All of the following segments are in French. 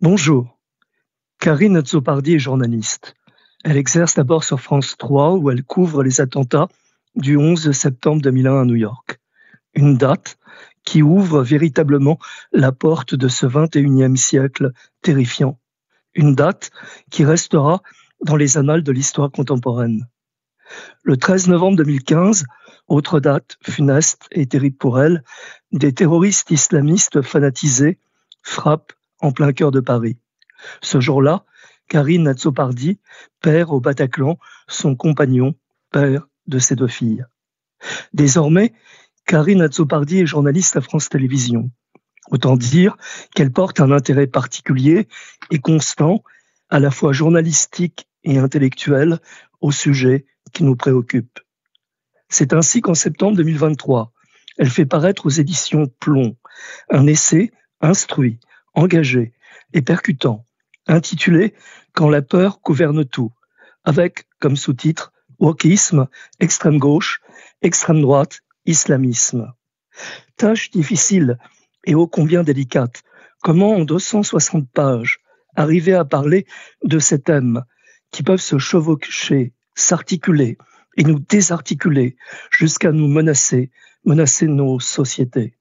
Bonjour, Karine Azzopardi est journaliste. Elle exerce d'abord sur France 3 où elle couvre les attentats du 11 septembre 2001 à New York. Une date qui ouvre véritablement la porte de ce 21e siècle terrifiant. Une date qui restera dans les annales de l'histoire contemporaine. Le 13 novembre 2015, autre date funeste et terrible pour elle, des terroristes islamistes fanatisés frappent en plein cœur de Paris. Ce jour-là, Karine Azzopardi perd au Bataclan son compagnon, père de ses 2 filles. Désormais, Karine Azzopardi est journaliste à France Télévisions. Autant dire qu'elle porte un intérêt particulier et constant, à la fois journalistique et intellectuel, au sujet qui nous préoccupe. C'est ainsi qu'en septembre 2023, elle fait paraître aux éditions Plomb un essai instruit, engagé et percutant, intitulé « Quand la peur gouverne tout », avec comme sous-titre « Wokisme, extrême gauche, extrême droite, islamisme ». Tâche difficile et ô combien délicate. Comment en 260 pages arriver à parler de ces thèmes qui peuvent se chevaucher, s'articuler et nous désarticuler jusqu'à nous menacer nos sociétés.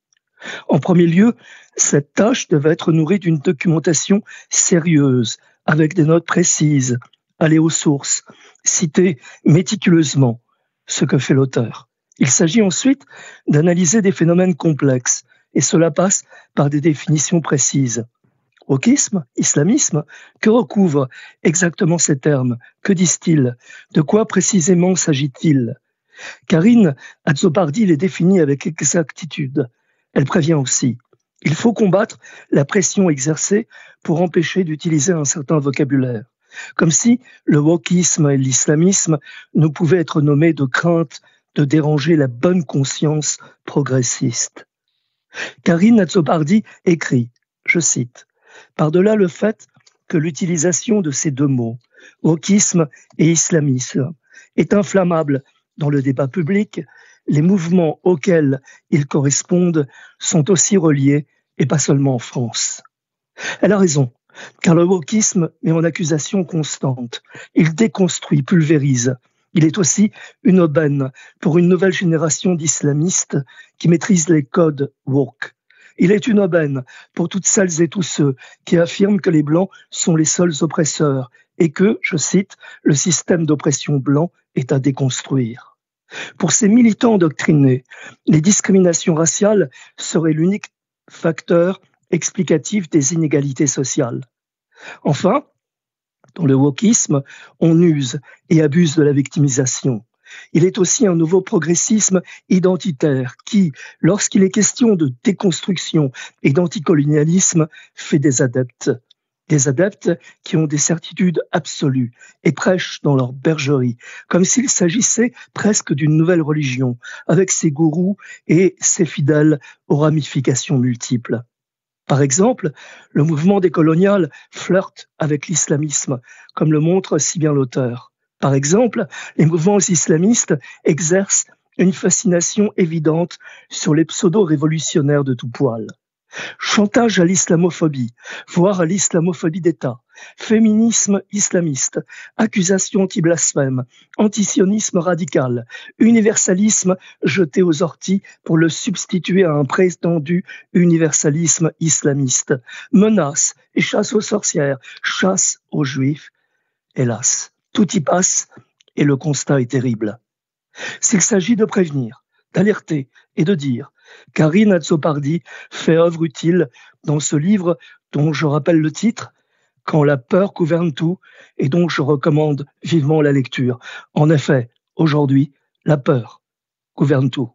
En premier lieu, cette tâche devait être nourrie d'une documentation sérieuse, avec des notes précises, aller aux sources, citer méticuleusement ce que fait l'auteur. Il s'agit ensuite d'analyser des phénomènes complexes, et cela passe par des définitions précises. Wokisme, islamisme, que recouvrent exactement ces termes? Que disent-ils? De quoi précisément s'agit-il? Karine Azzopardi les définit avec exactitude. Elle prévient aussi. Il faut combattre la pression exercée pour empêcher d'utiliser un certain vocabulaire. Comme si le wokisme et l'islamisme ne pouvaient être nommés de crainte de déranger la bonne conscience progressiste. Karine Azzopardi écrit, je cite, « Par-delà le fait que l'utilisation de ces 2 mots, wokisme et islamisme, est inflammable dans le débat public, les mouvements auxquels ils correspondent sont aussi reliés, et pas seulement en France. » Elle a raison, car le wokisme met en accusation constante. Il déconstruit, pulvérise. Il est aussi une aubaine pour une nouvelle génération d'islamistes qui maîtrisent les codes woke. Il est une aubaine pour toutes celles et tous ceux qui affirment que les Blancs sont les seuls oppresseurs et que, je cite, le système d'oppression blanc est à déconstruire. Pour ces militants endoctrinés, les discriminations raciales seraient l'unique facteur explicatif des inégalités sociales. Enfin, dans le wokisme, on use et abuse de la victimisation. Il est aussi un nouveau progressisme identitaire qui, lorsqu'il est question de déconstruction et d'anticolonialisme, fait des adeptes. Des adeptes qui ont des certitudes absolues et prêchent dans leur bergerie, comme s'il s'agissait presque d'une nouvelle religion, avec ses gourous et ses fidèles aux ramifications multiples. Par exemple, le mouvement décolonial flirte avec l'islamisme, comme le montre si bien l'auteur. Par exemple, les mouvements islamistes exercent une fascination évidente sur les pseudo-révolutionnaires de tout poil. Chantage à l'islamophobie, voire à l'islamophobie d'État, féminisme islamiste, accusation anti-blasphème, antisionisme radical, universalisme jeté aux orties pour le substituer à un prétendu universalisme islamiste, menaces et chasse aux sorcières, chasse aux juifs. Hélas, tout y passe et le constat est terrible. S'il s'agit de prévenir, d'alerter et de dire, Karine Azzopardi fait œuvre utile dans ce livre dont je rappelle le titre, « Quand la peur gouverne tout » et dont je recommande vivement la lecture. En effet, aujourd'hui, la peur gouverne tout.